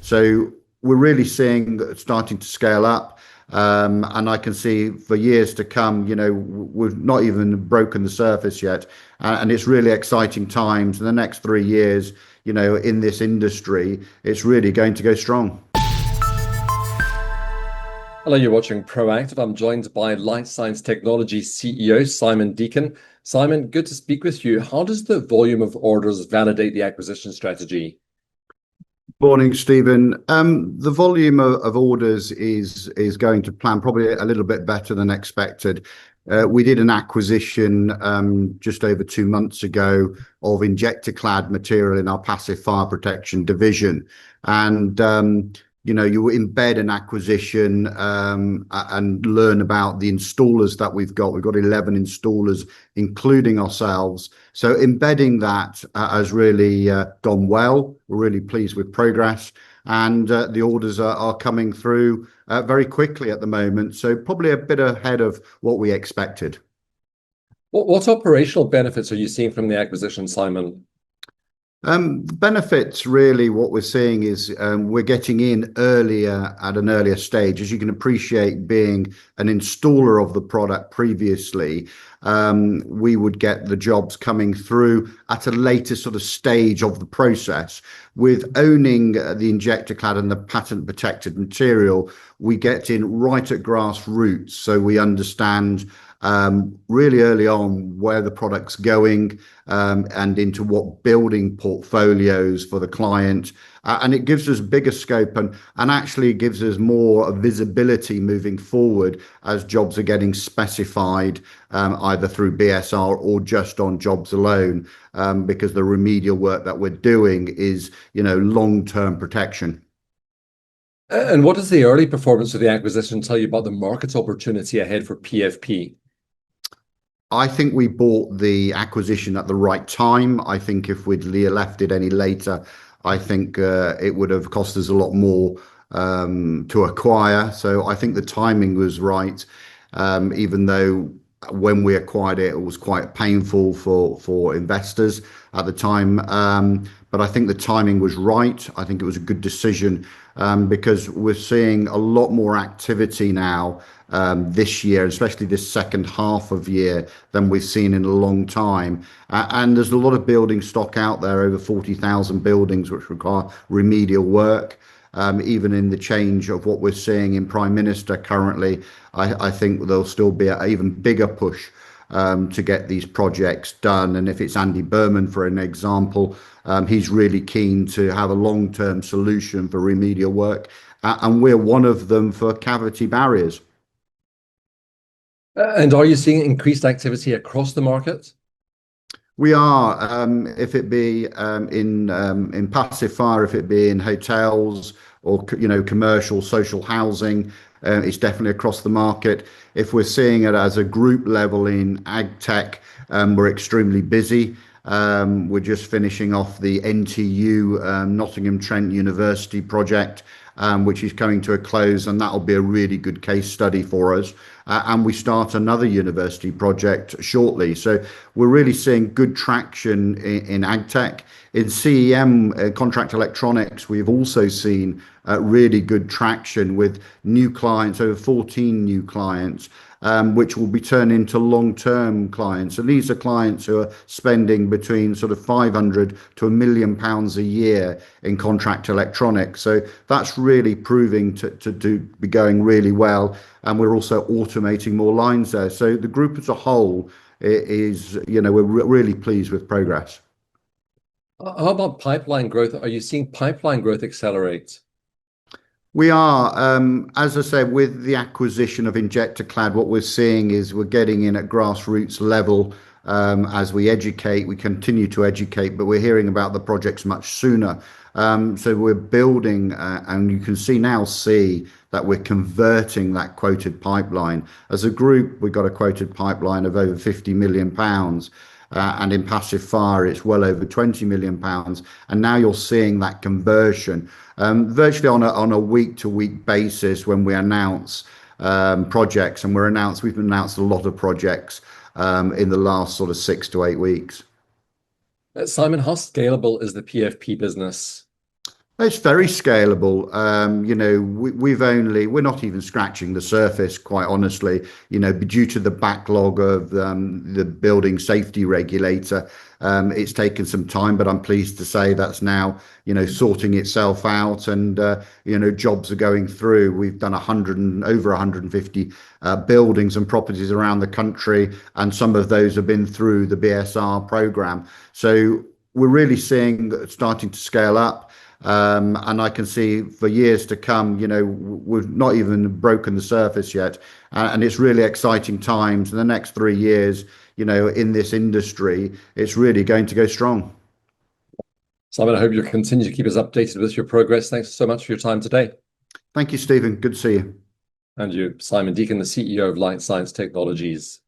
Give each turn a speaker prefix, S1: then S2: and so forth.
S1: So we're really seeing that it's starting to scale up. And I can see for years to come, we've not even broken the surface yet. And it's really exciting times. In the next 3 years, in this industry, it's really going to go strong.
S2: Hello, you're watching Proactive. I'm joined by Life Science Technology CEO Simon Deacon. Simon, good to speak with you. How does the volume of orders validate the acquisition strategy?
S1: Morning, Stephen. The volume of orders is going to plan, probably a little bit better than expected. We did an acquisition just over 2 months ago of Injectaclad material in our passive fire protection division. And you embed an acquisition and learn about the installers that we've got. We've got 11 installers, including ourselves. So embedding that has really gone well. We're really pleased with progress. And the orders are coming through very quickly at the moment. So probably a bit ahead of what we expected.
S2: What operational benefits are you seeing from the acquisition, Simon?
S1: The benefits, really, what we're seeing is we're getting in earlier at an earlier stage. As you can appreciate, being an installer of the product previously, we would get the jobs coming through at a later sort of stage of the process. With owning the Injectaclad and the patent protected material, we get in right at grassroots. So we understand really early on where the product's going and into what building portfolios for the client. And it gives us bigger scope and actually gives us more visibility moving forward as jobs are getting specified either through BSR or just on jobs alone, because the remedial work that we're doing is, long-term protection.
S2: And what does the early performance of the acquisition tell you about the market opportunity ahead for PFP?
S1: I think we bought the acquisition at the right time. I think if we'd left it any later, I think it would have cost us a lot more to acquire. So I think the timing was right, even though when we acquired it, it was quite painful for investors at the time. But I think the timing was right. I think it was a good decision because we're seeing a lot more activity now this year, especially this second half of year, than we've seen in a long time. And there's a lot of building stock out there, over 40,000 buildings which require remedial work. Even in the change of what we're seeing in Prime Minister currently, I think there'll still be an even bigger push to get these projects done. And if it's Andy Berman, for an example, he's really keen to have a long-term solution for remedial work. And we're one of them for cavity barriers.
S2: And are you seeing increased activity across the market?
S1: We are, if it be in passive fire, if it be in hotels or commercial social housing, it's definitely across the market. If we're seeing it as a group level in ag tech, we're extremely busy. We're just finishing off the NTU Nottingham Trent University project, which is coming to a close, and that'll be a really good case study for us. And we start another university project shortly. So we're really seeing good traction in ag tech. In CEM, contract electronics, we've also seen really good traction with new clients, over 14 new clients, which will be turned into long-term clients. And these are clients who are spending between sort of 500 to £1 million a year in contract electronics. So that's really proving to be going really well. And we're also automating more lines there. So the group as a whole is, we're really pleased with progress.
S2: How about pipeline growth? Are you seeing pipeline growth accelerate?
S1: We are, as I said, with the acquisition of Injectaclad, what we're seeing is we're getting in at grassroots level as we educate. We continue to educate, but we're hearing about the projects much sooner. So we're building, and you can see that we're converting that quoted pipeline. As a group, we've got a quoted pipeline of over £50 million. And in passive fire, it's well over £20 million. And now you're seeing that conversion virtually on a week-to-week basis when we announce projects. And we've announced a lot of projects in the last sort of 6 to 8 weeks.
S2: Simon, how scalable is the PFP business?
S1: It's very scalable. We're not even scratching the surface, quite honestly, due to the backlog of the building safety regulator. It's taken some time, but I'm pleased to say that's now, sorting itself out and, jobs are going through. We've done over 150 buildings and properties around the country, and some of those have been through the BSR program. So we're really starting to scale up. And I can see for years to come, we've not even broken the surface yet. And it's really exciting times. In the next 3 years, in this industry, it's really going to go strong.
S2: Simon, I hope you'll continue to keep us updated with your progress. Thanks so much for your time today.
S1: Thank you, Stephen. Good to see you.
S2: And you, Simon Deacon, the CEO of Light Science Technologies.